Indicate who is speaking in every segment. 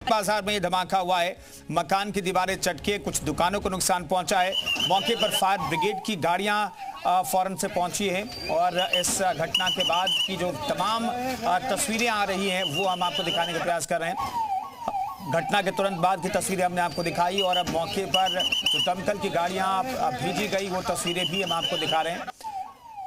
Speaker 1: बाजार में ये धमाका हुआ है। मकान की दीवारें चटके, कुछ दुकानों को नुकसान पहुंचा है। मौके पर फायर ब्रिगेड की गाड़ियां फौरन से पहुंची है और इस घटना के बाद की जो तमाम तस्वीरें आ रही हैं वो हम आपको दिखाने का प्रयास कर रहे हैं। घटना के तुरंत बाद की तस्वीरें हमने आपको दिखाई और अब मौके पर जो दमकल की गाड़ियां भेजी गई वो तस्वीरें भी हम आपको दिखा रहे हैं।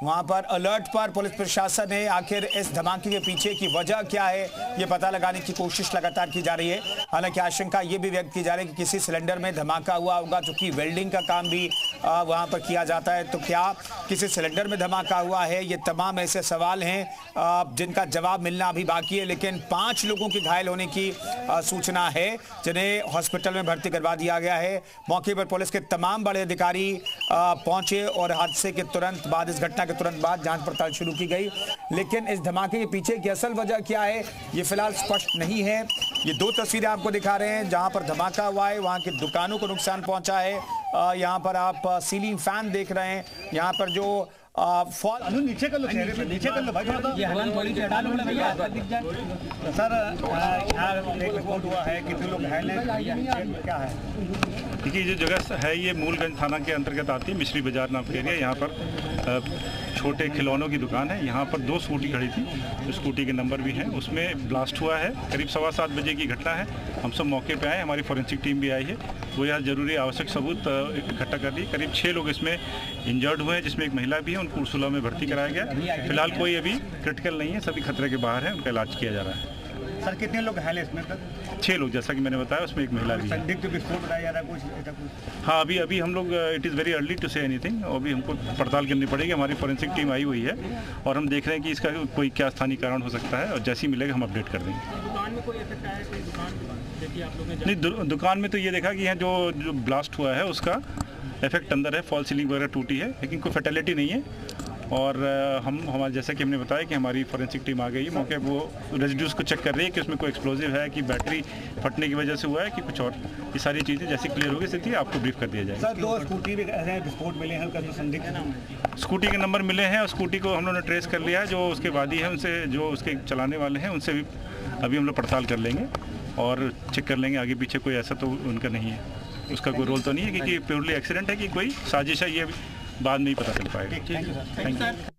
Speaker 1: वहां पर अलर्ट पर पुलिस प्रशासन है। आखिर इस धमाके के पीछे की वजह क्या है ये पता लगाने की कोशिश लगातार की जा रही है। हालांकि आशंका ये भी व्यक्त की जा रही है कि किसी सिलेंडर में धमाका हुआ होगा, चूंकि वेल्डिंग का काम भी वहां पर किया जाता है। तो क्या किसी सिलेंडर में धमाका हुआ है? ये तमाम ऐसे सवाल हैं जिनका जवाब मिलना अभी बाकी है। लेकिन 5 लोगों के घायल होने की सूचना है जिन्हें हॉस्पिटल में भर्ती करवा दिया गया है। मौके पर पुलिस के तमाम बड़े अधिकारी पहुंचे और हादसे के तुरंत बाद, इस घटना के तुरंत बाद जांच पड़ताल शुरू की गई। लेकिन इस धमाके के पीछे की असल वजह क्या है ये फिलहाल स्पष्ट नहीं है। ये 2 तस्वीरें आपको दिखा रहे हैं जहां पर धमाका हुआ है, वहां की दुकानों को नुकसान पहुंचा है। यहाँ पर आप सीलिंग फैन देख रहे हैं। यहाँ पर जो
Speaker 2: नीचे कर लो, नीचे कर लो भाई, सर यहाँ एक रिपोर्ट हुआ है कितने लोग घायल हैं, क्या है?
Speaker 3: देखिए जो जगह है ये मूलगंज थाना के अंतर्गत आती है, मिश्री बाजार नाम के एरिया। यहाँ पर छोटे खिलौनों की दुकान है। यहाँ पर 2 स्कूटी खड़ी थी, स्कूटी के नंबर भी हैं, उसमें ब्लास्ट हुआ है। करीब 7:15 बजे की घटना है। हम सब मौके पे आए, हमारी फॉरेंसिक टीम भी आई है। वो यहाँ जरूरी आवश्यक सबूत इकट्ठा कर ली। करीब 6 लोग इसमें इंजर्ड हुए हैं, जिसमें एक महिला भी है। उनको उर्सुला में भर्ती कराया गया। फिलहाल कोई अभी क्रिटिकल नहीं है, सभी खतरे के बाहर है, उनका इलाज किया जा रहा है।
Speaker 2: सर कितने लोग घायल हैं इसमें?
Speaker 3: 6 लोग, जैसा कि मैंने बताया, उसमें एक महिला भी है।
Speaker 2: संदिग्ध विस्फोट बताया जा रहा है कुछ?
Speaker 3: हाँ, अभी हम लोग it is very early to say anything. अभी हमको पड़ताल करनी पड़ेगी। हमारी फॉरेंसिक टीम आई हुई है और हम देख रहे हैं कि इसका कोई क्या स्थानीय कारण हो सकता है और जैसे ही मिलेगा हम अपडेट कर देंगे।
Speaker 4: दुकान में कोई इफेक्ट आया? कोई दुकान देखिए आप लोगों ने?
Speaker 3: नहीं, दुकान में तो ये देखा कि यहाँ जो ब्लास्ट हुआ है उसका इफेक्ट अंदर है, फॉल सीलिंग वगैरह टूटी है, लेकिन कोई फैटेलिटी नहीं है। और हमारे जैसा कि हमने बताया कि हमारी फॉरेंसिक टीम आ गई है मौके, वो रेजिड्यूज को चेक कर रही है कि उसमें कोई एक्सप्लोजिव है, कि बैटरी फटने की वजह से हुआ है, कि कुछ और। ये सारी चीज़ें जैसे क्लियर होगी स्थिति आपको ब्रीफ कर दिया जाएगा।
Speaker 2: सर 2 स्कूटी भी विस्फोट मिले हैं, उनका संदिग्ध
Speaker 3: स्कूटी के नंबर मिले हैं और स्कूटी को हम लोगों ने ट्रेस कर लिया है। जो उसके वादी है उनसे, जो उसके चलाने वाले हैं उनसे भी अभी हम लोग पड़ताल कर लेंगे और चेक कर लेंगे आगे पीछे कोई ऐसा तो उनका नहीं है, उसका कोई रोल तो नहीं है कि प्योरली एक्सीडेंट है कि कोई साजिश है, ये बाद में ही पता चल पाएगा। Thank you.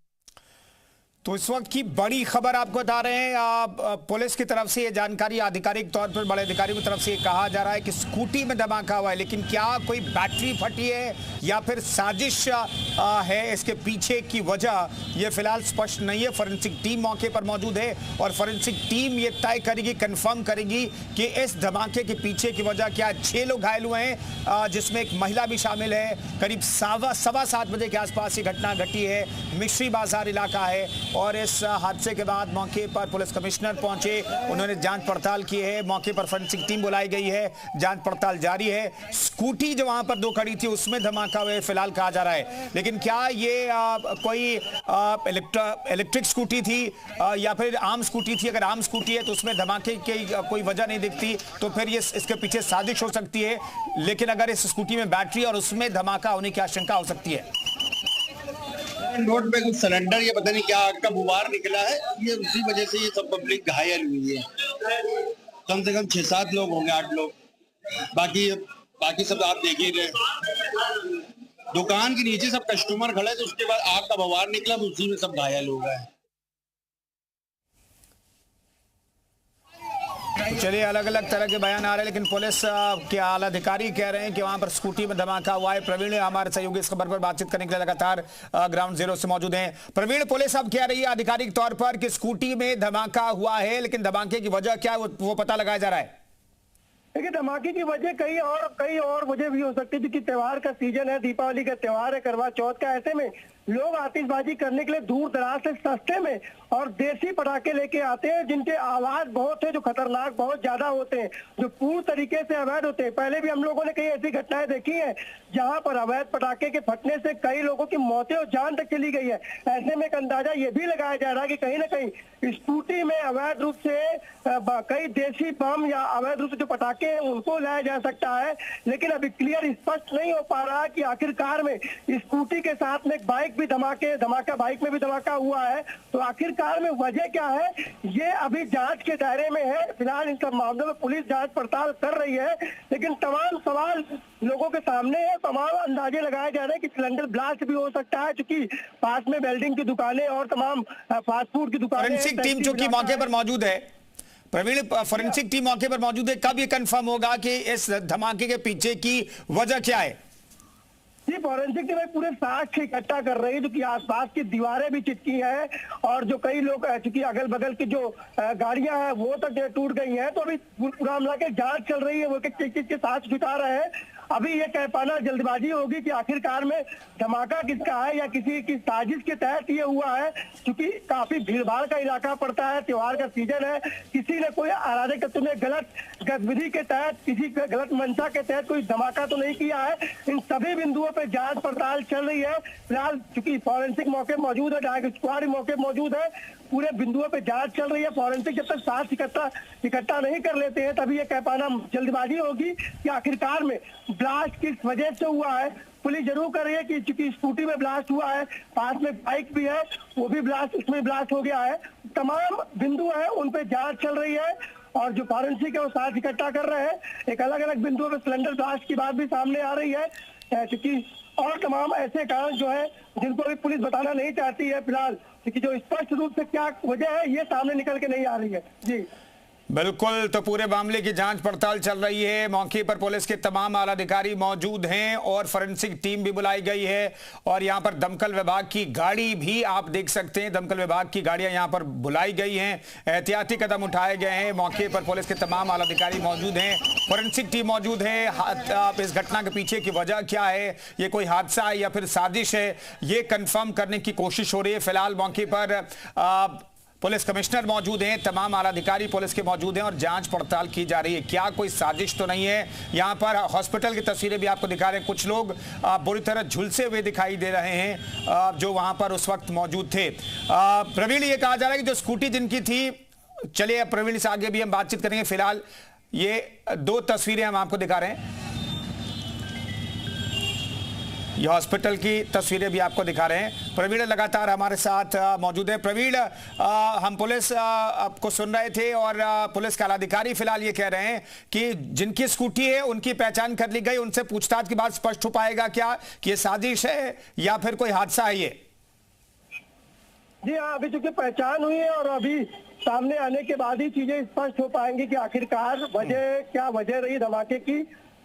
Speaker 1: तो इस वक्त की बड़ी खबर आपको बता रहे हैं। पुलिस की तरफ से ये जानकारी आधिकारिक तौर पर बड़े अधिकारियों की तरफ से कहा जा रहा है कि स्कूटी में धमाका हुआ है, लेकिन क्या कोई बैटरी फटी है या फिर साजिश है, इसके पीछे की वजह ये फिलहाल स्पष्ट नहीं है। फॉरेंसिक टीम मौके पर मौजूद है और फॉरेंसिक टीम ये तय करेगी, कंफर्म करेगी कि इस धमाके के पीछे की वजह क्या है। 6 लोग घायल हुए हैं जिसमें एक महिला भी शामिल है। करीब 7:15 बजे के आसपास ये घटना घटी है। मिश्री बाजार इलाका है और इस हादसे के बाद मौके पर पुलिस कमिश्नर पहुंचे, उन्होंने जांच पड़ताल की है। मौके पर फोरेंसिक टीम बुलाई गई है, जांच पड़ताल जारी है। स्कूटी जो वहां पर 2 खड़ी थी उसमें धमाका हुआ फिलहाल कहा जा रहा है, लेकिन क्या ये कोई इलेक्ट्रिक स्कूटी थी या फिर आम स्कूटी थी? अगर आम स्कूटी है तो उसमें धमाके की कोई वजह नहीं दिखती, तो फिर ये इसके पीछे साजिश हो सकती है। लेकिन अगर इस स्कूटी में बैटरी और उसमें धमाका होने की आशंका हो सकती है।
Speaker 5: रोड पे कुछ सिलेंडर, ये पता नहीं क्या आग का बुबार निकला है, ये उसी वजह से ये सब पब्लिक घायल हुई है। कम से कम 6-7 लोग होंगे, 8 लोग। बाकी सब आप देख ही रहे। दुकान के नीचे सब कस्टमर खड़े थे, उसके बाद आग का बुबार निकला, उसी में सब घायल हो गए।
Speaker 1: चलिए, अलग अलग तरह के बयान आ रहे हैं, लेकिन पुलिस के आला अधिकारी कह रहे हैं कि वहां पर स्कूटी में धमाका हुआ है। प्रवीण हमारे सहयोगी इस खबर पर बातचीत करने के लिए लगातार ग्राउंड जीरो से मौजूद हैं। प्रवीण, पुलिस अब कह रही है आधिकारिक तौर पर कि स्कूटी में धमाका हुआ है, लेकिन धमाके की वजह क्या है वो पता लगाया जा रहा है।
Speaker 6: देखिए, धमाके की वजह कई और वजह भी हो सकती है, क्योंकि त्योहार का सीजन है, दीपावली का त्योहार है, करवा चौथ का। ऐसे में लोग आतिशबाजी करने के लिए दूर दराज से सस्ते में और देसी पटाखे लेके आते हैं, जिनके आवाज बहुत है, जो खतरनाक बहुत ज्यादा होते हैं, जो पूर्ण तरीके से अवैध होते हैं। पहले भी हम लोगों ने कई ऐसी घटनाएं देखी हैं जहां पर अवैध पटाखे के फटने से कई लोगों की मौतें और जान तक चली गई है। ऐसे में एक अंदाजा ये भी लगाया जा रहा है कि कहीं ना कहीं स्कूटी में अवैध रूप से कई देसी बम या अवैध रूप से जो पटाखे हैं उनको लाया जा सकता है। लेकिन अभी क्लियर स्पष्ट नहीं हो पा रहा कि आखिरकार में स्कूटी के साथ में एक बाइक भी धमाका बाइक में भी धमाका हुआ है। तो आखिरकार में वजह क्या है, ये अभी जांच के दायरे में है। फिलहाल इन सब मामलों में पुलिस जांच पड़ताल कर रही है, लेकिन तमाम सवाल लोगों के सामने है। तमाम अंदाजे लगाए जा रहे हैं कि सिलेंडर ब्लास्ट भी हो सकता है, क्योंकि पास में वेल्डिंग की दुकानें और तमाम फास्ट फूड की दुकानें।
Speaker 1: फॉरेंसिक टीम जो कि मौके पर मौजूद है, प्रवीण, फॉरेंसिक टीम मौके पर मौजूद है, कब ये कंफर्म होगा कि इस धमाके के पीछे की वजह क्या है?
Speaker 6: जी, फॉरेंसिक टीम पूरे साक्ष्य इकट्ठा कर रही है, जो कि आसपास की दीवारें भी चिटकी हैं और जो कई लोग चूंकि अगल बगल की जो गाड़ियां हैं वो तक टूट गई हैं। तो अभी पूरा मामला की जांच चल रही है, वो किस के साथ जुटा रहे हैं। अभी ये कह पाना जल्दबाजी होगी कि आखिरकार में धमाका किसका है या किसी की साजिश के तहत ये हुआ है, क्योंकि काफी भीड़भाड़ का इलाका पड़ता है, त्योहार का सीजन है। किसी ने कोई अराजक तत्व ने गलत गतिविधि के तहत, किसी गलत मंशा के तहत कोई धमाका तो नहीं किया है। इन सभी बिंदुओं पर जांच पड़ताल चल रही है। फिलहाल चूंकि फॉरेंसिक मौके मौजूद है, डायरेक्ट स्क्वाड मौके मौजूद है, पूरे बिंदुओं पे जांच चल रही है। फॉरेंसिक जब तक साक्ष्य इकट्ठा नहीं कर लेते हैं, तभी ये कह पाना जल्दबाजी होगी कि आखिरकार में ब्लास्ट किस वजह से हुआ है। पुलिस जरूर कर रही है कि चूंकि स्कूटी में ब्लास्ट हुआ है, पास में बाइक भी है, वो भी ब्लास्ट, उसमें ब्लास्ट हो गया है। तमाम बिंदु है, उन पे जांच चल रही है और जो फॉरेंसिक है वो साक्ष्य इकट्ठा कर रहे हैं। एक अलग अलग बिंदुओं पे सिलेंडर ब्लास्ट की बात भी सामने आ रही है, क्योंकि और तमाम ऐसे कारण जो है जिनको अभी पुलिस बताना नहीं चाहती है फिलहाल, क्योंकि जो स्पष्ट रूप से क्या वजह है ये सामने निकल के नहीं आ रही है। जी
Speaker 1: बिल्कुल, तो पूरे मामले की जांच पड़ताल चल रही है। मौके पर पुलिस के तमाम आला अधिकारी मौजूद हैं और फॉरेंसिक टीम भी बुलाई गई है और यहां पर दमकल विभाग की गाड़ी भी आप देख सकते हैं, दमकल विभाग की गाड़ियां यहां पर बुलाई गई हैं। एहतियाती कदम उठाए गए हैं। मौके पर पुलिस के तमाम आला अधिकारी मौजूद हैं, फॉरेंसिक टीम मौजूद है। इस घटना के पीछे की वजह क्या है, ये कोई हादसा है या फिर साजिश है, ये कंफर्म करने की कोशिश हो रही है। फिलहाल मौके पर पुलिस कमिश्नर मौजूद हैं, तमाम आला अधिकारी पुलिस के मौजूद हैं और जांच पड़ताल की जा रही है। क्या कोई साजिश तो नहीं है? यहां पर हॉस्पिटल की तस्वीरें भी आपको दिखा रहे हैं। कुछ लोग बुरी तरह झुलसे हुए दिखाई दे रहे हैं जो वहां पर उस वक्त मौजूद थे। प्रवीण, ये कहा जा रहा है कि जो स्कूटी जिनकी थी, चलिए अब प्रवीण से आगे भी हम बातचीत करेंगे। फिलहाल ये दो तस्वीरें हम आपको दिखा रहे हैं, ये हॉस्पिटल की तस्वीरें भी आपको दिखा रहे हैं। प्रवीण लगातार हमारे साथ मौजूद है। प्रवीण, हम पुलिस आपको सुन रहे थे और पुलिस का अधिकारी फिलहाल ये कह रहे हैं कि जिनकी स्कूटी है उनकी पहचान कर ली गई, उनसे पूछताछ के बाद स्पष्ट हो पाएगा क्या कि ये साजिश है या फिर कोई हादसा है? ये
Speaker 6: जी हाँ, अभी चूंकि पहचान हुई है और अभी सामने आने के बाद ही चीजें स्पष्ट हो पाएंगी कि आखिरकार क्या वजह रही धमाके की।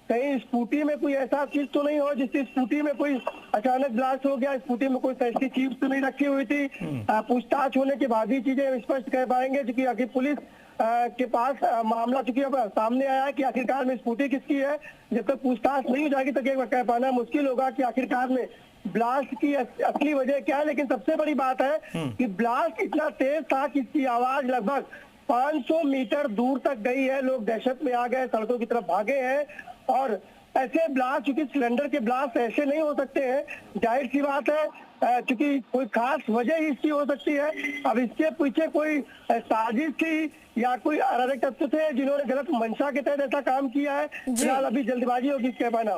Speaker 6: कहीं स्कूटी में कोई ऐसा चीज तो नहीं हो जिससे स्कूटी में कोई अचानक ब्लास्ट हो गया, स्कूटी में कोई ऐसी चीज तो नहीं रखी हुई थी। पूछताछ होने के बाद ही चीजें स्पष्ट कह पाएंगे, क्योंकि आखिर पुलिस के पास मामला चूंकि अब सामने आया है कि आखिरकार में स्कूटी किसकी है। जब तक पूछताछ नहीं हो जाएगी तक एक कह पाना मुश्किल होगा कि आखिरकार में ब्लास्ट की असली वजह क्या है। लेकिन सबसे बड़ी बात है कि ब्लास्ट इतना तेज था कि इसकी आवाज लगभग 500 मीटर दूर तक गई है। लोग दहशत में आ गए, सड़कों की तरफ भागे हैं और ऐसे ब्लास्ट, चूंकि सिलेंडर के ब्लास्ट ऐसे नहीं हो सकते हैं, जाहिर सी बात है, चूंकि कोई खास वजह ही इसकी हो सकती है। अब इसके पीछे कोई साजिश थी या कोई अराजक तत्व थे जिन्होंने गलत मंशा के तहत ऐसा काम किया है। फिलहाल अभी जल्दबाजी होगी कह पाना।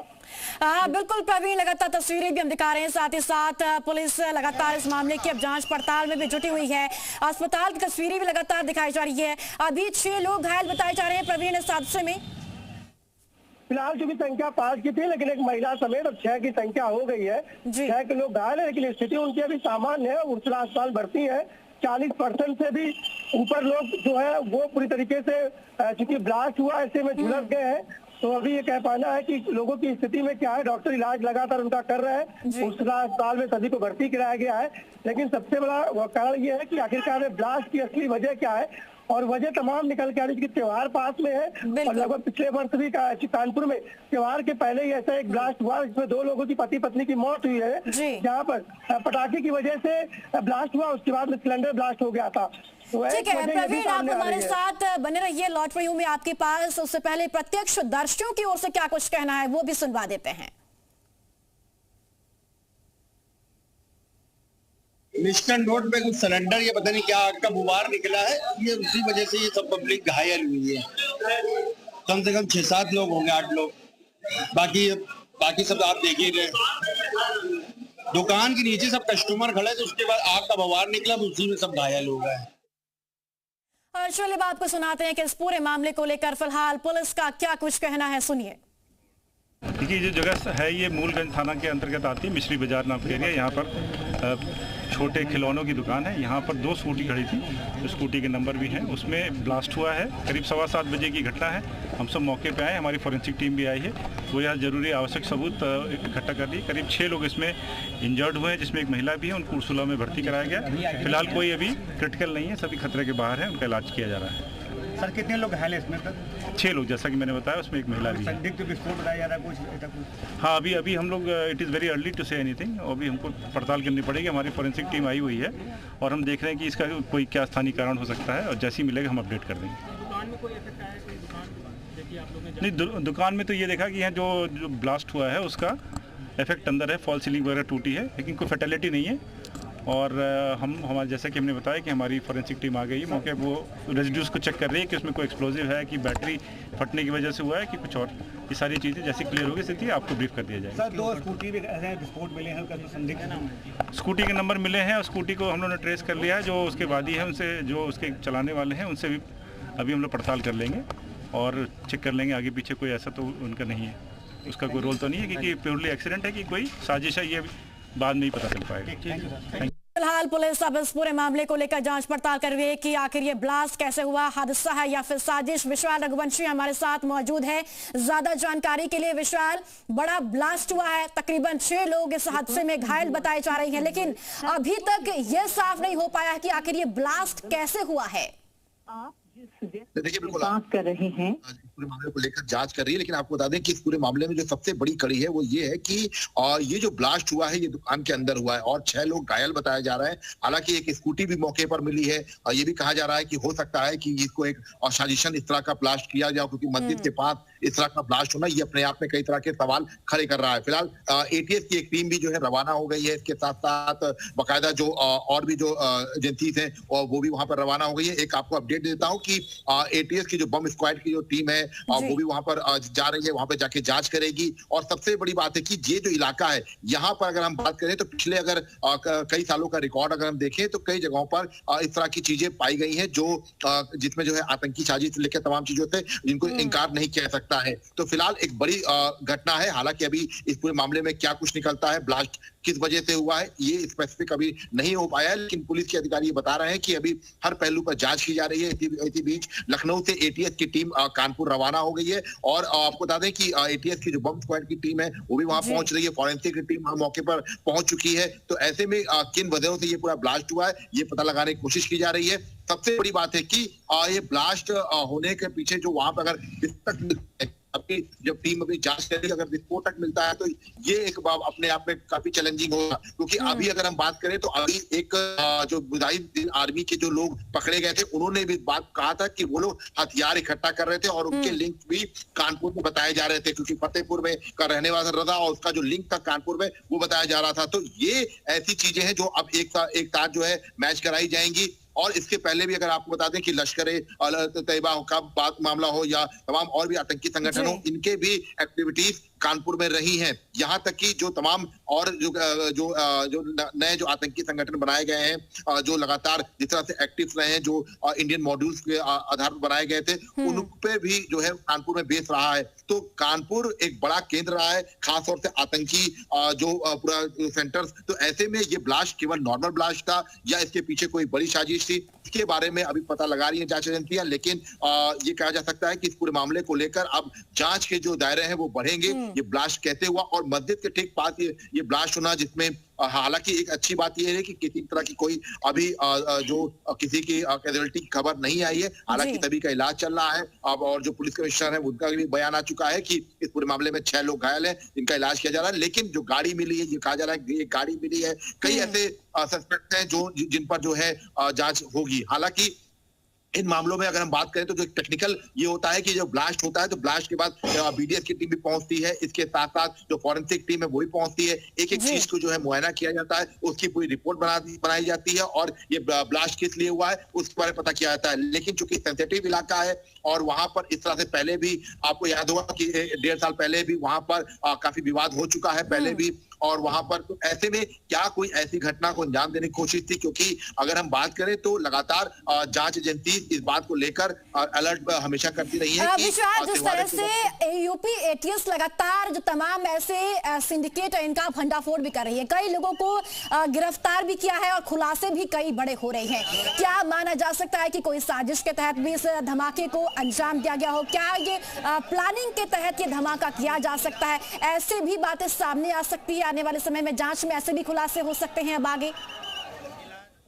Speaker 7: बिल्कुल प्रवीण, लगातार तस्वीरें भी हम दिखा रहे हैं, साथ ही साथ पुलिस लगातार इस मामले की अब जांच पड़ताल में भी जुटी हुई है। अस्पताल की तस्वीरें भी लगातार दिखाई जा रही है। अभी 6 लोग घायल बताए जा रहे हैं प्रवीण इस हादसे में।
Speaker 6: फिलहाल चूंकि संख्या 5 की थी, लेकिन एक महिला समेत अब 6 की संख्या हो गई है। 6 के लोग घायल है, लेकिन स्थिति उनकी अभी सामान्य है। उर्सला अस्पताल भर्ती है। 40% से भी ऊपर लोग जो है वो पूरी तरीके से चूंकि ब्लास्ट हुआ ऐसे में झुलस गए हैं। तो अभी ये कह पाना है कि लोगों की स्थिति में क्या है। डॉक्टर इलाज लगातार उनका कर रहे हैं। उर्सला अस्पताल में सभी को भर्ती कराया गया है। लेकिन सबसे बड़ा कारण ये है कि आखिरकार ब्लास्ट की असली वजह क्या है और वजह तमाम निकल के आ रही है। त्योहार पास में है और लगभग पिछले वर्ष भी कानपुर में त्योहार के पहले ही ऐसा एक ब्लास्ट हुआ जिसमें 2 लोगों की पति पत्नी की मौत हुई है, जहां पर पटाखे की वजह से ब्लास्ट हुआ, उसके बाद में सिलेंडर ब्लास्ट हो गया था।
Speaker 7: ठीक है प्रवीण, आप हमारे साथ बने रहिए, लौट रही हूँ मैं आपके पास। उससे पहले प्रत्यक्ष दर्शियों की ओर से क्या कुछ कहना है वो भी सुनवा देते हैं।
Speaker 5: मिस्टर रोड पे कुछ सिलेंडर, ये पता नहीं क्या आग का बुबार निकला है, ये उसी वजह से ये सब पब्लिक घायल हुई है। कम से कम 6-7 लोग होंगे, 8 लोग, बाकी सब आप देख ही रहे। दुकान के नीचे सब कस्टमर खड़े थे, उसके बाद आग का बवार निकला, उसी में सब घायल हो गए।
Speaker 7: और चलिए आपको सुनाते हैं कि इस पूरे मामले को लेकर फिलहाल पुलिस का क्या कुछ कहना है, सुनिए।
Speaker 3: देखिए, जो जगह है ये मूलगंज थाना के अंतर्गत आती है, मिश्री बाजार नाम का एरिया। यहाँ पर छोटे खिलौनों की दुकान है। यहाँ पर 2 स्कूटी खड़ी थी, स्कूटी के नंबर भी हैं। उसमें ब्लास्ट हुआ है। करीब 7:15 बजे की घटना है। हम सब मौके पे आए, हमारी फॉरेंसिक टीम भी आई है। वो यहाँ जरूरी आवश्यक सबूत इकट्ठा कर ली। करीब 6 लोग इसमें इंजर्ड हुए हैं, जिसमें एक महिला भी है। उनको उर्सुला में भर्ती कराया गया। फिलहाल कोई अभी क्रिटिकल नहीं है, सभी खतरे के बाहर है, उनका इलाज किया जा रहा है।
Speaker 2: सर कितने लोग घायल हैं इसमें तक?
Speaker 3: 6 लोग, जैसा कि मैंने बताया, उसमें एक महिला भी है।
Speaker 2: संदिग्ध विस्फोट बताया जा रहा है कुछ?
Speaker 3: हाँ, अभी हम लोग it is very early to say anything. अभी हमको पड़ताल करनी पड़ेगी। हमारी फॉरेंसिक टीम आई हुई है और हम देख रहे हैं कि इसका कोई क्या स्थानीय कारण हो सकता है, और जैसे ही मिलेगा हम अपडेट कर देंगे।
Speaker 4: दुकान में कोई इफेक्ट आया? कोई दुकान देखिए आप लोगों ने
Speaker 3: नहीं, दुकान में तो ये देखा कि यहाँ जो ब्लास्ट हुआ है उसका इफेक्ट अंदर है, फॉल सीलिंग वगैरह टूटी है, लेकिन कोई फैटेलिटी नहीं है। और हमारे जैसा कि हमने बताया कि हमारी फॉरेंसिक टीम आ गई है मौके, वो रेजिड्यूज को चेक कर रही है कि उसमें कोई एक्सप्लोजिव है, कि बैटरी फटने की वजह से हुआ है, कि कुछ और। ये सारी चीज़ें जैसी क्लियर होगी स्थिति आपको ब्रीफ कर दिया जाएगा।
Speaker 2: सर 2 स्कूटी भी ऐसे विस्फोट मिले हैं, उनका संदिग्ध नाम है?
Speaker 3: स्कूटी के नंबर मिले हैं और स्कूटी को हम लोगों ने ट्रेस कर लिया है। जो उसके वादी है, उनसे, जो उसके चलाने वाले हैं, उनसे भी अभी हम लोग पड़ताल कर लेंगे और चेक कर लेंगे आगे पीछे कोई ऐसा तो उनका नहीं है, उसका कोई रोल तो नहीं है, क्योंकि प्योरली एक्सीडेंट है कि कोई साजिश है, ये बाद में ही पता चल पाएगा।
Speaker 7: फिलहाल पुलिस अब इस पूरे मामले को लेकर जांच पड़ताल कर रही है कि आखिर ये ब्लास्ट कैसे हुआ, हादसा है या फिर साजिश। विशाल रघुवंशी हमारे साथ मौजूद है ज्यादा जानकारी के लिए। विशाल, बड़ा ब्लास्ट हुआ है, तकरीबन 6 लोग इस हादसे में घायल बताए जा रहे हैं, लेकिन अभी तक ये साफ नहीं हो पाया कि आखिर ये ब्लास्ट कैसे हुआ है।
Speaker 8: देखिए, बिल्कुल बात कर रहे हैं, पूरे मामले को लेकर जांच कर रही है, लेकिन आपको बता दें कि इस पूरे मामले में जो सबसे बड़ी कड़ी है वो ये है कि ये जो ब्लास्ट हुआ है ये दुकान के अंदर हुआ है और 6 लोग घायल बताया जा रहा है। हालांकि एक स्कूटी भी मौके पर मिली है और ये भी कहा जा रहा है कि हो सकता है कि इसको एक साजिशन इस तरह का ब्लास्ट किया जाए, क्योंकि मस्जिद के पास इस तरह का ब्लास्ट होना ये अपने आप में कई तरह के सवाल खड़े कर रहा है। फिलहाल एटीएस की एक टीम भी जो है रवाना हो गई है। इसके साथ साथ बाकायदा जो और भी जो एजेंसीज हैं वो भी वहां पर रवाना हो गई है। एक आपको अपडेट देता हूँ कि एटीएस की जो बम स्क्वाड की जो टीम है वो भी वहां पर जा रही है, वहां पर जाके जांच करेगी। और सबसे बड़ी बात है कि ये जो इलाका है यहाँ पर अगर हम बात करें तो पिछले अगर कई सालों का रिकॉर्ड अगर हम देखें तो कई जगहों पर इस तरह की चीजें पाई गई हैं जो जिसमें जो है आतंकी साजिश लेकर तमाम चीजों से जिनको इनकार नहीं किया सकता है। तो फिलहाल एक बड़ी घटना है। हालांकि अभी इस पूरे मामले में क्या कुछ निकलता है, ब्लास्ट किस वजह से हुआ है, ये स्पेसिफिक अभी नहीं हो पाया है, लेकिन पुलिस के अधिकारी ये बता रहे हैं कि अभी हर पहलू पर जांच की जा रही है। इसी बीच लखनऊ से एटीएस की टीम कानपुर रवाना हो गई है और आपको बता दें कि एटीएस की जो बम स्क्वाड की टीम है वो भी वहां पहुंच रही है, फॉरेंसिक की टीम वहां मौके पर पहुंच चुकी है। तो ऐसे में किन वजहों से ये पूरा ब्लास्ट हुआ है ये पता लगाने की कोशिश की जा रही है। सबसे बड़ी बात है कि ये ब्लास्ट होने के पीछे जो वहां पर अगर अभी जब टीम अभी जांच करेगी, अगर विस्फोटक मिलता है तो ये एक अपने आप में काफी चैलेंजिंग होगा, क्योंकि अभी अगर हम बात करें तो अभी एक जो मुजाहिदीन आर्मी के जो लोग पकड़े गए थे उन्होंने भी बात कहा था कि वो लोग हथियार इकट्ठा कर रहे थे और उनके लिंक भी कानपुर में बताए जा रहे थे, क्योंकि फतेहपुर में का रहने वाला रजा और उसका जो लिंक था कानपुर में वो बताया जा रहा था। तो ये ऐसी चीजें हैं जो अब एक साथ जो है मैच कराई जाएंगी। और इसके पहले भी अगर आपको बता दें कि लश्कर-ए-तैयबा का बात मामला हो या तमाम और भी आतंकी संगठन हो, इनके भी एक्टिविटीज कानपुर में रही हैं। यहाँ तक कि जो तमाम और जो नए जो आतंकी संगठन बनाए गए हैं, जो लगातार जिस तरह से एक्टिव रहे हैं, जो इंडियन मॉड्यूल्स के आधार पर बनाए गए थे, उन पे भी जो है कानपुर में बेस रहा है। तो कानपुर एक बड़ा केंद्र रहा है, खासतौर से आतंकी जो पूरा सेंटर्स। तो ऐसे में ये ब्लास्ट केवल नॉर्मल ब्लास्ट था या इसके पीछे कोई बड़ी साजिश थी, इसके बारे में अभी पता लगा रही है जांच एजेंसियां। लेकिन ये कहा जा सकता है कि इस पूरे मामले को लेकर अब जांच के जो दायरे हैं वो बढ़ेंगे। ये ब्लास्ट कैसे हुआ और मस्जिद के ठीक पास ये ब्लास्ट होना, जिसमें हालांकि एक अच्छी बात यह है कि किसी तरह की कोई अभी जो किसी की कैजुअल्टी की खबर नहीं आई है। हालांकि सभी का इलाज चल रहा है अब, और जो पुलिस कमिश्नर है उनका भी बयान आ चुका है कि इस पूरे मामले में 6 लोग घायल हैं, इनका इलाज किया जा रहा है। लेकिन जो गाड़ी मिली है, ये कहा जा रहा है ये गाड़ी मिली है, कई ऐसे सस्पेक्ट हैं जिन पर जो है जांच होगी। हालांकि इन मामलों में अगर हम बात करें तो जो टेक्निकल ये होता है कि जब ब्लास्ट होता है तो ब्लास्ट के बाद बीडीएस की टीम भी पहुंचती है, इसके साथ साथ जो फॉरेंसिक टीम है वो भी पहुंचती है। एक एक चीज को जो है मुआयना किया जाता है, उसकी पूरी रिपोर्ट बनाई जाती है और ये ब्लास्ट किस लिए हुआ है उसके बारे में पता किया जाता है। लेकिन चूंकि सेंसिटिव इलाका है और वहां पर इस तरह से पहले भी आपको याद होगा कि 1.5 साल पहले भी वहां पर काफी विवाद हो चुका है पहले भी, और वहां पर तो ऐसे में क्या कोई ऐसी घटना को अंजाम देने की कोशिश थी? क्योंकि अगर हम बात करें तो लगातार जांच एजेंसी इस बात को लेकर अलर्ट हमेशा करती रही है कि
Speaker 7: जिस तरह से यूपी एटीएस लगातार जो तमाम ऐसे सिंडिकेट है इनका भंडाफोड़ भी कर रही है, कई लोगों को गिरफ्तार भी किया है और खुलासे भी कई बड़े हो रहे हैं। क्या माना जा सकता है कि कोई साजिश के तहत भी इस धमाके को अंजाम दिया गया हो? क्या ये प्लानिंग के तहत ये धमाका किया जा सकता है? ऐसे भी बातें सामने आ सकती है आने वाले समय में, जांच में ऐसे भी खुलासे हो सकते हैं अब आगे?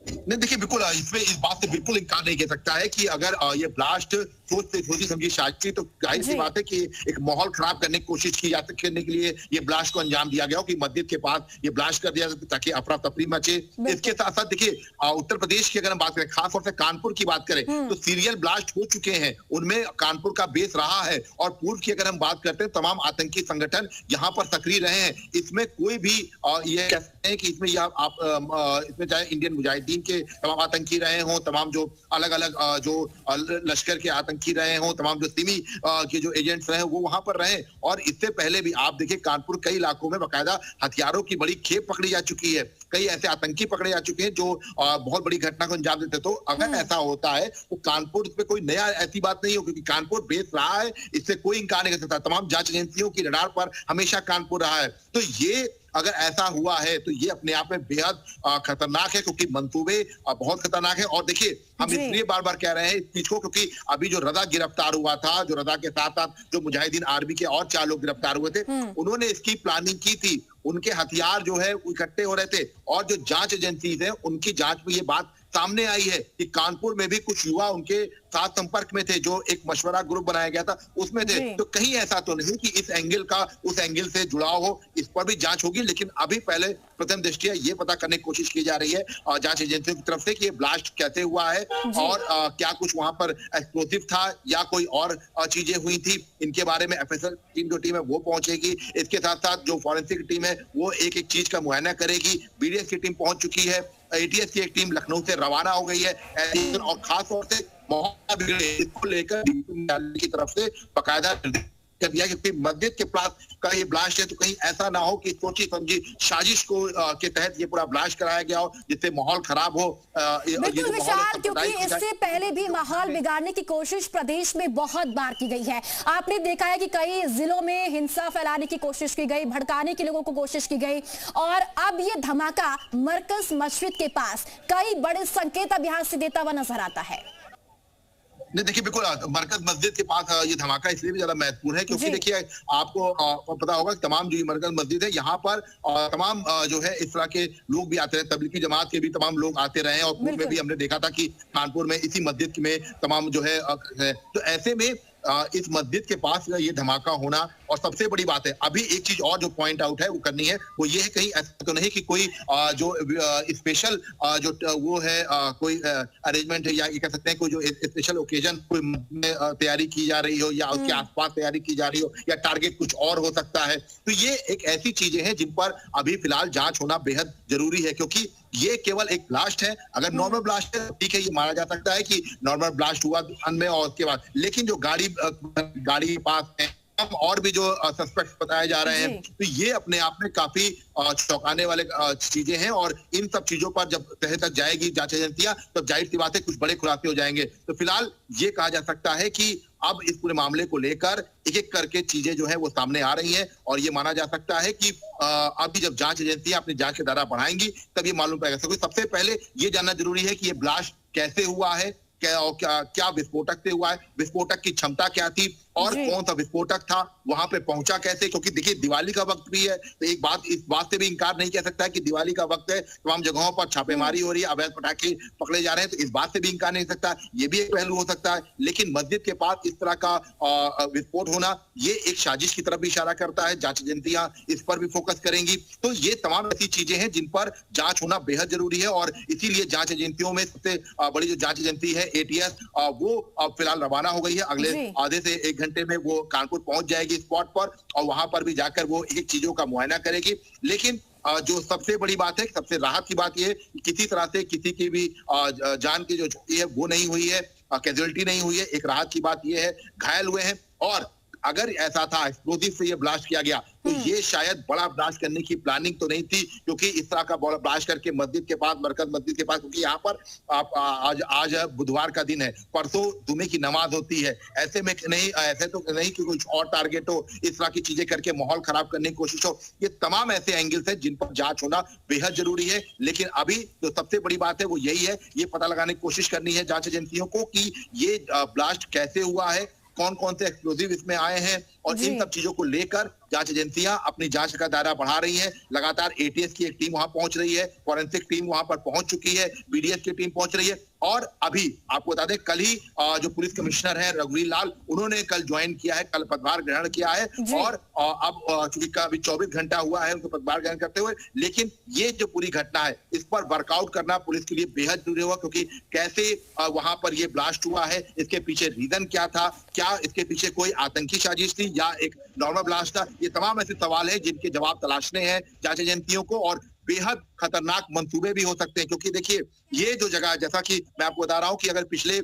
Speaker 8: नहीं, देखिए बिल्कुल इसमें इस बात से बिल्कुल इनकार नहीं किया सकता है कि अगर ये ब्लास्ट सोची समझी साजिश तो जाहिर सी बात है कि एक माहौल खराब करने की कोशिश की जाती करने के लिए ये ब्लास्ट को अंजाम दिया गया हो कि मस्जिद के पास ये ब्लास्ट कर दिया ताकि अफरा तफरी मचे। इसके साथ साथ देखिए उत्तर प्रदेश की अगर हम बात करें, खासतौर से कानपुर की बात करें तो सीरियल ब्लास्ट हो चुके हैं, उनमें कानपुर का बेस रहा है और पूर्व की अगर हम बात करते हैं तमाम आतंकी संगठन यहाँ पर सक्रिय रहे हैं। इसमें कोई भी ये कह सकते हैं कि इसमें इसमें चाहे इंडियन मुजाहिदीन के तमाम आतंकी रहे हों, तमाम जो अलग अलग जो लश्कर के आतंकी रहे हों, तमाम जो सिमी के जो एजेंट्स रहे वो वहां पर रहे। और इससे पहले भी आप देखिए कानपुर कई इलाकों में बाकायदा हथियारों की बड़ी खेप पकड़ी जा चुकी है, कई ऐसे आतंकी पकड़े जा चुके हैं जो बहुत बड़ी घटना को अंजाम देते। तो अगर ऐसा होता है तो कानपुर में कोई नया ऐसी बात नहीं हो, क्योंकि कानपुर बेस रहा है, इससे कोई इंकार नहीं कर सकता। तमाम जांच एजेंसियों की रडार पर हमेशा कानपुर रहा है। तो ये अगर ऐसा हुआ है तो ये अपने आप में बेहद खतरनाक है, क्योंकि मंसूबे बहुत खतरनाक है। और देखिए हम इसलिए बार बार कह रहे हैं इस चीज को, क्योंकि अभी जो रजा गिरफ्तार हुआ था, जो रजा के साथ साथ जो मुजाहिदीन आर्मी के और 4 लोग गिरफ्तार हुए थे, उन्होंने इसकी प्लानिंग की थी, उनके हथियार जो है इकट्ठे हो रहे थे। और जो जांच एजेंसीज है उनकी जांच में ये बात सामने आई है कि कानपुर में भी कुछ युवा उनके साथ संपर्क में थे, जो एक मशवरा ग्रुप बनाया गया था उसमें थे। तो कहीं ऐसा तो नहीं कि इस एंगल का उस एंगल से जुड़ाव हो, इस पर भी जांच होगी। लेकिन अभी पहले प्रथम दृष्टया ये पता करने की कोशिश की जा रही है जांच एजेंसियों की तरफ से कि ये ब्लास्ट कैसे हुआ है और क्या कुछ वहां पर एक्सप्लोसिव था या कोई और चीजें हुई थी। इनके बारे में एफएसएल टीम जो टीम है वो पहुंचेगी। इसके साथ साथ जो फॉरेंसिक टीम है वो एक एक चीज का मुआयना करेगी। बीडीएस की टीम पहुंच चुकी है, एटीएस की एक टीम लखनऊ से रवाना हो गई है। और खास तौर से माहौल बिगड़े इसको लेकर की तरफ से बाकायदा कर दिया, क्योंकि मस्जिद के पास का ये ब्लास्ट है तो कहीं ऐसा ना हो कि सोची समझी साजिश को के तहत ये पूरा ब्लास्ट कराया गया हो जिससे माहौल खराब हो।
Speaker 7: बिल्कुल विशाल, क्योंकि इससे पहले भी माहौल बिगाड़ने की कोशिश प्रदेश में बहुत बार की गई है। आपने देखा है कि कई जिलों में हिंसा फैलाने की कोशिश की गई, भड़काने के लोगों को कोशिश की गई, और अब ये धमाका मरकज मस्जिद के पास कई बड़े संकेत अब यहां से देता हुआ नजर आता है।
Speaker 8: नहीं देखिए बिल्कुल मरकज मस्जिद के पास ये धमाका इसलिए भी ज्यादा महत्वपूर्ण है क्योंकि देखिए आपको पता होगा कि तमाम जो ये मरकज मस्जिद है यहाँ पर तमाम जो है इस तरह के लोग भी आते रहे, तबलीगी जमात के भी तमाम लोग आते रहे और पूर्व में भी हमने देखा था कि कानपुर में इसी मस्जिद में तमाम जो है तो ऐसे में इस मस्जिद के पास ये धमाका होना। और सबसे बड़ी बात है अभी एक चीज और जो पॉइंट आउट है वो करनी है, वो ये है कहीं ऐसा तो नहीं कि कोई जो स्पेशल जो वो है कोई अरेंजमेंट है या ये कह सकते हैं कोई जो स्पेशल ओकेजन कोई तैयारी की जा रही हो या उसके आसपास तैयारी की जा रही हो या टारगेट कुछ और हो सकता है। तो ये एक ऐसी चीजें हैं जिन पर अभी फिलहाल जांच होना बेहद जरूरी है, क्योंकि ये केवल एक ब्लास्ट है। अगर नॉर्मल ब्लास्ट है ठीक है, ये माना जा सकता है कि नॉर्मल ब्लास्ट हुआ दुकान में और उसके बाद, लेकिन जो गाड़ी पास है और भी जो सस्पेक्ट बताए जा रहे हैं तो ये अपने आप में काफी चौंकाने वाले चीजें हैं। और इन सब चीजों पर जब तह तक जाएगी जांच एजेंसियां तब जाहिर सी बात है कुछ बड़े खुलासे हो जाएंगे। तो फिलहाल ये कहा जा सकता है कि अब इस पूरे मामले को लेकर एक एक करके चीजें जो है वो सामने आ रही हैं और ये माना जा सकता है कि अभी जब जांच एजेंसियां अपनी जांच का दायरा बढ़ाएंगी तब ये मालूम पड़ेगा। सबसे पहले ये जानना जरूरी है कि ये ब्लास्ट कैसे हुआ है, क्या विस्फोटक से हुआ है, विस्फोटक की क्षमता क्या थी और कौन सा विस्फोटक था, वहां पे पहुंचा कैसे। क्योंकि देखिए दिवाली का वक्त भी है तो एक बात इस बात से भी इंकार नहीं कह सकता है कि दिवाली का वक्त है, तमाम जगहों पर छापेमारी हो रही है, अवैध पटाखे पकड़े जा रहे हैं, तो इस बात से भी इंकार नहीं सकता, ये भी एक पहलू हो सकता है। लेकिन मस्जिद के पास इस तरह का विस्फोट होना ये एक साजिश की तरफ भी इशारा करता है। जांच एजेंसियां इस पर भी फोकस करेंगी। तो ये तमाम ऐसी चीजें हैं जिन पर जांच होना बेहद जरूरी है और इसीलिए जांच एजेंसियों में सबसे बड़ी जो जांच एजेंसी है एटीएस वो फिलहाल रवाना हो गई है। अगले आधे से 1 घंटे में वो कानपुर पहुंच जाएगी स्पॉट पर और वहां पर भी जाकर वो एक चीजों का मुआयना करेगी। लेकिन जो सबसे बड़ी बात है, सबसे राहत की बात ये किसी तरह से किसी की भी जान की जो क्षति है वो नहीं हुई है, कैजुअलिटी नहीं हुई है। एक राहत की बात ये है घायल हुए हैं और अगर ऐसा था एक्सप्लोजिव से ये ब्लास्ट किया गया तो ये शायद बड़ा ब्लास्ट करने की प्लानिंग तो नहीं थी, क्योंकि इस तरह का बड़ा ब्लास्ट करके मस्जिद के पास, मरकज मस्जिद के पास, क्योंकि यहाँ पर आज बुधवार का दिन है, परसों जुमे की नमाज होती है, ऐसे में नहीं, ऐसे तो नहीं कि कुछ और टारगेट हो, इस तरह की चीजें करके माहौल खराब करने की कोशिश हो। ये तमाम ऐसे एंगल्स हैं जिन पर जांच होना बेहद जरूरी है। लेकिन अभी जो सबसे बड़ी बात है वो यही है, ये पता लगाने की कोशिश करनी है जांच एजेंसियों को कि ये ब्लास्ट कैसे हुआ है, कौन कौन से एक्सप्लोजिव इसमें आए हैं, और इन सब चीजों को लेकर जांच एजेंसियां अपनी जांच का दायरा बढ़ा रही हैं। लगातार एटीएस की एक टीम वहां पहुंच रही है, फॉरेंसिक टीम वहां पर पहुंच चुकी है, बीडीएस की टीम पहुंच रही है, और अभी आपको बता दें कल ही जो पुलिस कमिश्नर है रघुवीर लाल, उन्होंने कल ज्वाइन किया है, कल पदभार ग्रहण किया है, और अब चूंकि अभी 24 घंटा हुआ है उनको पदभार ग्रहण करते हुए। लेकिन ये जो पूरी घटना है इस पर वर्कआउट करना पुलिस के लिए बेहद जरूरी होगा, क्योंकि कैसे वहां पर ये ब्लास्ट हुआ है, इसके पीछे रीजन क्या था, क्या इसके पीछे कोई आतंकी साजिश थी या एक नॉर्मल ब्लास्ट था, ये तमाम ऐसे सवाल हैं जिनके जवाब तलाशने हैं जांच एजेंसियों को। और बेहद खतरनाक मंसूबे भी हो सकते हैं, क्योंकि देखिए ये जो जगह, जैसा कि मैं आपको बता रहा हूं कि अगर पिछले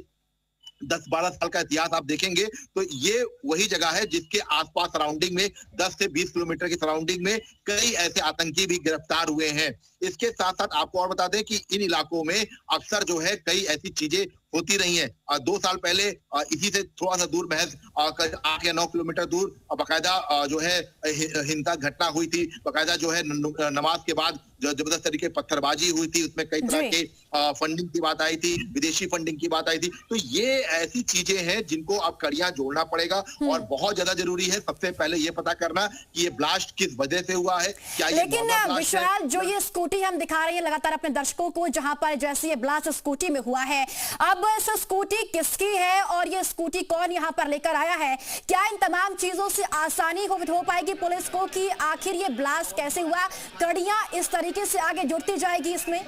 Speaker 8: 10-12 साल का इतिहास आप देखेंगे तो ये वही जगह है जिसके आसपास सराउंडिंग में 10 से 20 किलोमीटर की सराउंडिंग में कई ऐसे आतंकी भी गिरफ्तार हुए हैं। इसके साथ साथ आपको और बता दें कि इन इलाकों में अक्सर जो है कई ऐसी चीजें होती रही हैं। 2 साल पहले इसी से थोड़ा सा दूर, महज 8 या 9 किलोमीटर दूर बाकायदा जो है हिंसक घटना हुई थी, बाकायदा जो है नमाज के बाद जो जबरदस्त तरीके पत्थरबाजी हुई थी, उसमें कई तरह के फंडिंग की बात आई थी, विदेशी फंडिंग की बात आई थी। तो ये ऐसी चीजें हैं जिनको अब कड़ियां जोड़ना पड़ेगा, और बहुत ज्यादा जरूरी है सबसे पहले ये पता करना कि ये ब्लास्ट किस वजह से हुआ है, क्या ये
Speaker 7: लेकिन विशाल जो ये स्कूटी हम दिखा रहे हैं लगातार अपने दर्शकों को, जहां पर जैसे ये ब्लास्ट स्कूटी में हुआ है, अब इस स्कूटी किसकी है और ये स्कूटी कौन यहां पर लेकर आया है, क्या इन तमाम चीजों से आसानी हो पाएगी पुलिस को कि आखिर ये ब्लास्ट कैसे हुआ, कड़ियां इस तरीके से आगे जुड़ती जाएगी इसमें?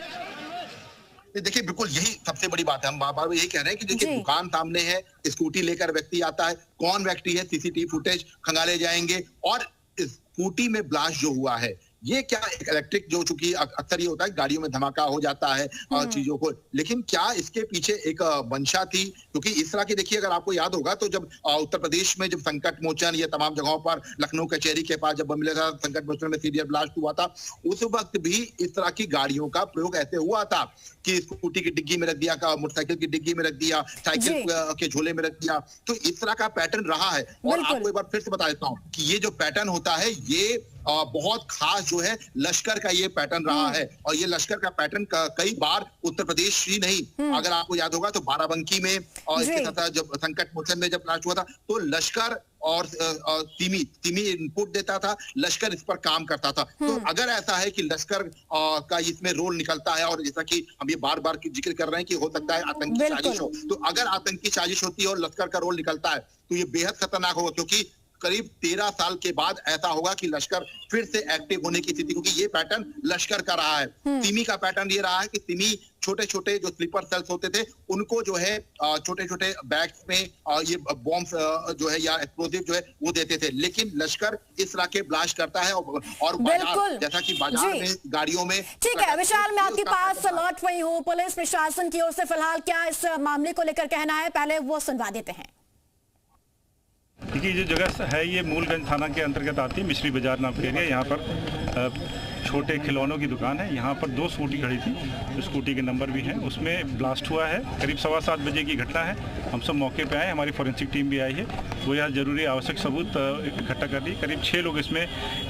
Speaker 8: देखिए बिल्कुल यही सबसे बड़ी बात है, हम बार बार यही कह रहे हैं कि देखिए दुकान सामने है, स्कूटी लेकर व्यक्ति आता है, कौन व्यक्ति है, सीसीटीवी फुटेज खंगाले जाएंगे, और स्कूटी में ब्लास्ट जो हुआ है ये क्या एक इलेक्ट्रिक, जो चूंकि अक्सर ये होता है गाड़ियों में धमाका हो जाता है चीजों को, लेकिन क्या इसके पीछे एक मंशा थी? क्योंकि इस तरह की देखिए, अगर आपको याद होगा तो जब उत्तर प्रदेश में जब संकट मोचन, ये तमाम जगहों पर, लखनऊ कचहरी के पास जब बम मिला था, संकट मोचन में सीरियल ब्लास्ट हुआ था, उस वक्त भी इस तरह की गाड़ियों का प्रयोग ऐसे हुआ था कि स्कूटी की डिग्गी में रख दिया, मोटरसाइकिल की डिग्गी में रख दिया, साइकिल के झोले में रख दिया। तो इस तरह का पैटर्न रहा है। और आपको एक बार फिर से बता देता हूँ कि ये जो पैटर्न होता है ये बहुत खास जो है लश्कर का ये पैटर्न रहा है, और ये लश्कर का पैटर्न कई बार उत्तर प्रदेश ही नहीं, अगर आपको याद होगा तो बाराबंकी में, और इसके साथ जब संकट मोचन में जब ब्लास्ट हुआ था तो लश्कर और तिमी इनपुट देता था, लश्कर इस पर काम करता था। तो अगर ऐसा है कि लश्कर का इसमें रोल निकलता है, और जैसा कि हम ये बार बार जिक्र कर रहे हैं कि हो सकता है आतंकी साजिश हो, तो अगर आतंकी साजिश होती है और लश्कर का रोल निकलता है तो ये बेहद खतरनाक होगा, क्योंकि करीब 13 साल के बाद ऐसा होगा कि लश्कर फिर से एक्टिव होने की स्थिति, क्योंकि ये पैटर्न लश्कर का रहा है। तिमी का पैटर्न ये रहा है कि तिमी छोटे छोटे जो स्लीपर सेल्स होते थे उनको जो है छोटे छोटे बैग्स में ये बॉम्ब्स जो है या एक्सप्लोजिव जो है वो देते थे, लेकिन लश्कर इस तरह के ब्लास्ट करता है, और बाजार, जैसा कि बाजार में गाड़ियों में।
Speaker 7: ठीक है विशाल, मैं आपके पास लौट रही हूँ। पुलिस प्रशासन की ओर से फिलहाल क्या इस मामले को लेकर कहना है, पहले वो सुनवा देते हैं।
Speaker 3: देखिए ये जगह है, ये मूलगंज थाना के अंतर्गत आती है, मिश्री बाजार नाम का एरिया। यहाँ पर छोटे खिलौनों की दुकान है। यहाँ पर 2 स्कूटी खड़ी थी, स्कूटी के नंबर भी हैं, उसमें ब्लास्ट हुआ है। करीब 7:15 बजे की घटना है। हम सब मौके पे आए, हमारी फॉरेंसिक टीम भी आई है, वो यहाँ जरूरी आवश्यक सबूत इकट्ठा कर ली। करीब 6 लोग इसमें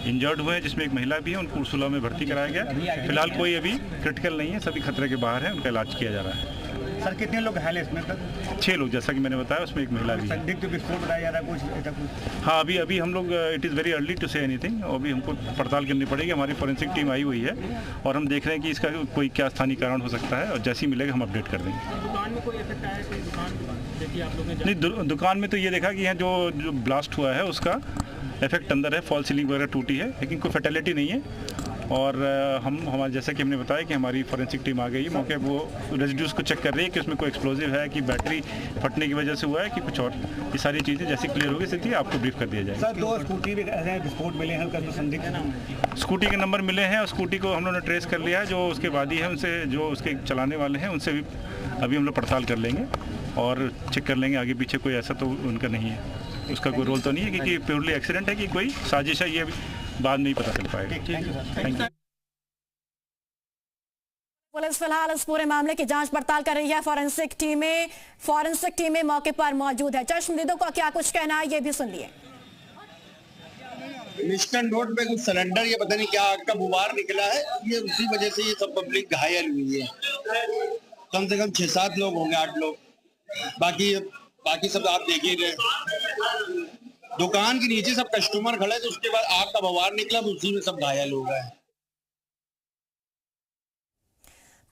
Speaker 3: इंजर्ड हुए हैं, जिसमें एक महिला भी है, उनको उर्सुला में भर्ती कराया गया। फिलहाल कोई अभी क्रिटिकल नहीं है, सभी खतरे के बाहर है, उनका इलाज किया जा रहा है।
Speaker 2: सर कितने लोग घायल हैं इसमें?
Speaker 3: 6 लोग, जैसा कि मैंने बताया, उसमें एक महिला भी है।
Speaker 2: संदिग्ध विस्फोट बताया जा रहा है कुछ?
Speaker 3: हाँ, अभी हम लोग, it is very early to say anything, और अभी हमको पड़ताल करनी पड़ेगी। हमारी फॉरेंसिक टीम आई हुई है और हम देख रहे हैं कि इसका कोई क्या स्थानीय कारण हो सकता है, और जैसे ही मिलेगा हम अपडेट कर देंगे।
Speaker 4: दुकान में कोई इफेक्ट आया? कोई दुकान देखिए आप लोगों ने?
Speaker 3: नहीं, दुकान में तो ये देखा कि यहाँ जो ब्लास्ट हुआ है उसका इफेक्ट अंदर है, फॉल सीलिंग वगैरह टूटी है, लेकिन कोई फैटेलिटी नहीं है। और हमारे जैसा कि हमने बताया कि हमारी फॉरेंसिक टीम आ गई है मौके, वो रेजिड्यूज को चेक कर रही है कि उसमें कोई एक्सप्लोजिव है, कि बैटरी फटने की वजह से हुआ है, कि कुछ और। ये सारी चीज़ें जैसे क्लियर होगी स्थिति आपको ब्रीफ कर दिया जाएगा।
Speaker 2: सर 2 स्कूटी भी विस्फोट मिले हैं, उनका संदिग्ध
Speaker 3: स्कूटी के नंबर मिले हैं, और स्कूटी को हम लोगों ने ट्रेस कर लिया है। जो उसके वादी है उनसे, जो उसके चलाने वाले हैं उनसे भी अभी हम लोग पड़ताल कर लेंगे और चेक कर लेंगे आगे पीछे कोई ऐसा तो उनका नहीं है, उसका कोई रोल तो नहीं है, क्योंकि प्योरली एक्सीडेंट है कि कोई साजिश है, ये बाद में ही पता चल पाएगा। Thank you.
Speaker 7: पुलिस फिलहाल इस पूरे मामले की जांच पड़ताल कर रही है। फॉरेंसिक टीमें मौके पर मौजूद है। चश्मदीदों का क्या कुछ कहना है, ये भी सुन लिए।
Speaker 5: मिस्टर नोट पे कुछ सिलेंडर, ये पता नहीं क्या आग का बुबार निकला है, ये उसी वजह से ये सब पब्लिक घायल हुई है। कम से कम 6-7 लोग होंगे, 8 लोग। बाकी सब आप देख ही रहे, दुकान के नीचे सब कस्टमर खड़े थे, उसके बाद आग का बुबार निकला, उसी में सब घायल हो गए।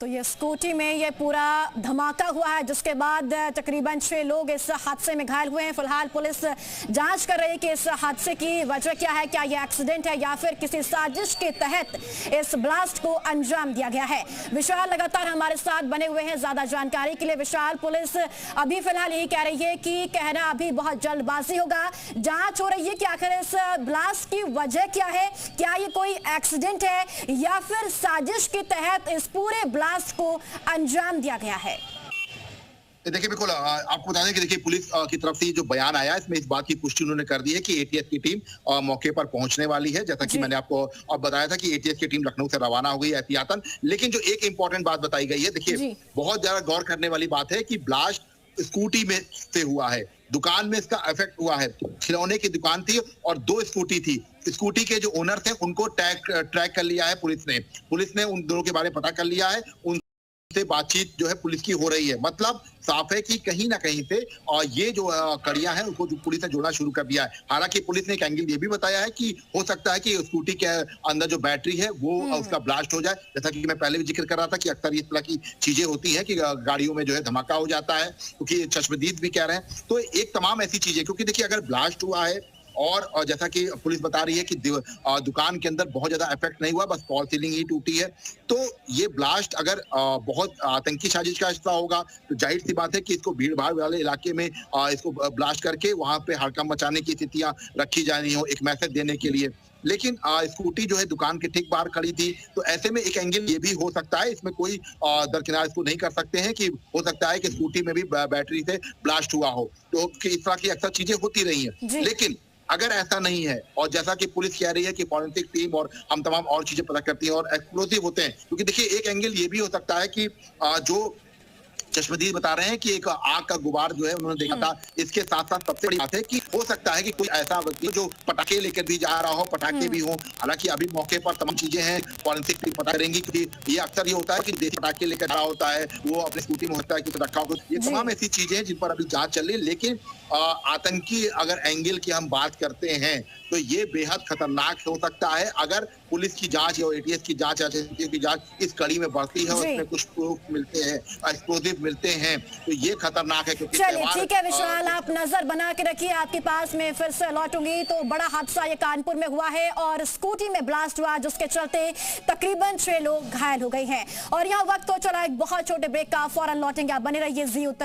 Speaker 7: तो ये स्कूटी में ये पूरा धमाका हुआ है, जिसके बाद तकरीबन 6 लोग इस हादसे में घायल हुए हैं। फिलहाल पुलिस जांच कर रही है कि इस हादसे की वजह क्या है, क्या ये एक्सीडेंट है या फिर किसी साजिश के तहत इस ब्लास्ट को अंजाम दिया गया है। विशाल लगातार हमारे साथ बने हुए हैं ज्यादा जानकारी के लिए। विशाल, पुलिस अभी फिलहाल यही कह रही है कि कहना अभी बहुत जल्दबाजी होगा, जांच हो रही है कि आखिर इस ब्लास्ट की वजह क्या है, क्या ये कोई एक्सीडेंट है या फिर साजिश के तहत इस पूरे को अंजाम दिया गया है।
Speaker 8: देखिए बिल्कुल आपको बता दें कि देखिए पुलिस की तरफ से जो बयान आया इसमें इस बात की पुष्टि उन्होंने कर दी है कि एटीएस की टीम मौके पर पहुंचने वाली है। जैसा कि मैंने आपको अब बताया था कि एटीएस की टीम लखनऊ से रवाना हो गई एहतियातन। लेकिन जो एक इंपॉर्टेंट बात बताई गई है, देखिए बहुत ज्यादा गौर करने वाली बात है कि ब्लास्ट स्कूटी में से हुआ है, दुकान में इसका इफेक्ट हुआ है। खिलौने की दुकान थी और 2 स्कूटी थी। स्कूटी के जो ओनर थे उनको ट्रैक कर लिया है पुलिस ने उन दोनों के बारे में पता कर लिया है, उनसे बातचीत जो है पुलिस की हो रही है। मतलब साफ है कि कहीं ना कहीं से ये जो कड़ियां हैं उसको जो पुलिस ने जोड़ना शुरू कर दिया है। हालांकि पुलिस ने एक एंगल ये भी बताया है कि हो सकता है कि स्कूटी के अंदर जो बैटरी है वो उसका ब्लास्ट हो जाए। जैसा कि मैं पहले भी जिक्र कर रहा था कि अक्सर इस तरह की चीजें होती हैं कि गाड़ियों में जो है धमाका हो जाता है, क्योंकि चश्मदीद भी कह रहे हैं। तो एक तमाम ऐसी चीजें, क्योंकि देखिए अगर ब्लास्ट हुआ है और जैसा कि पुलिस बता रही है कि दुकान के अंदर बहुत ज्यादा इफेक्ट नहीं हुआ, बस फॉल सीलिंग ही टूटी है, तो ये ब्लास्ट अगर बहुत आतंकी साजिश का हिस्सा होगा तो जाहिर सी बात है कि इसको भीड़ भाड़ वाले इलाके में इसको ब्लास्ट करके वहां पे हड़कंप मचाने की स्थितियां रखी जानी हो, एक मैसेज देने के लिए। लेकिन स्कूटी जो है दुकान के ठीक बाहर खड़ी थी, तो ऐसे में एक एंगल ये भी हो सकता है, इसमें कोई दरकिनार इसको नहीं कर सकते हैं कि हो सकता है कि स्कूटी में भी बैटरी से ब्लास्ट हुआ हो। तो इस तरह की अक्सर चीजें होती रही हैं। लेकिन अगर ऐसा नहीं है और जैसा कि पुलिस कह रही है कि फॉरेंसिक टीम और हम तमाम और चीजें पता करती हैं और एक्सप्लोसिव होते हैं, क्योंकि देखिए एक एंगल ये भी हो सकता है कि जो चश्मदीद बता रहे हैं कि एक आग का गुबार जो है उन्होंने देखा था। इसके साथ साथ सबसे बड़ी बात है कि हो सकता है कि कोई ऐसा व्यक्ति जो पटाखे लेकर भी जा रहा हो, पटाखे भी हो। हालांकि अभी मौके पर तमाम चीजें हैं, फॉरेंसिक टीम पता करेंगी, क्योंकि ये अक्सर ये होता है कि देसी पटाखे लेकर जा रहा होता है, वो अपनी स्कूटी में होता है कि रखा हो। ये तमाम ऐसी चीजें हैं जिन पर अभी जांच चल रही है। लेकिन आतंकी अगर एंगल की हम बात करते हैं तो ये बेहद खतरनाक हो सकता है अगर पुलिस की जांच या एटीएस की जांच या की जांच इस कड़ी में बढ़ती है और उसमें कुछ प्रूफ मिलते हैं, एक्सप्लोसिव मिलते हैं, तो ये खतरनाक है। क्योंकि
Speaker 7: चलिए ठीक है विशाल, आप नजर बना के रखिए, आपके पास में फिर से लौटूंगी। तो बड़ा हादसा ये कानपुर में हुआ है और स्कूटी में ब्लास्ट हुआ, जिसके चलते तकरीबन 6 लोग घायल हो गए हैं। और यहाँ वक्त हो चला एक बहुत छोटे ब्रेक का, फौरन लौटेंगे, आप बने रहिए जी उत्तर।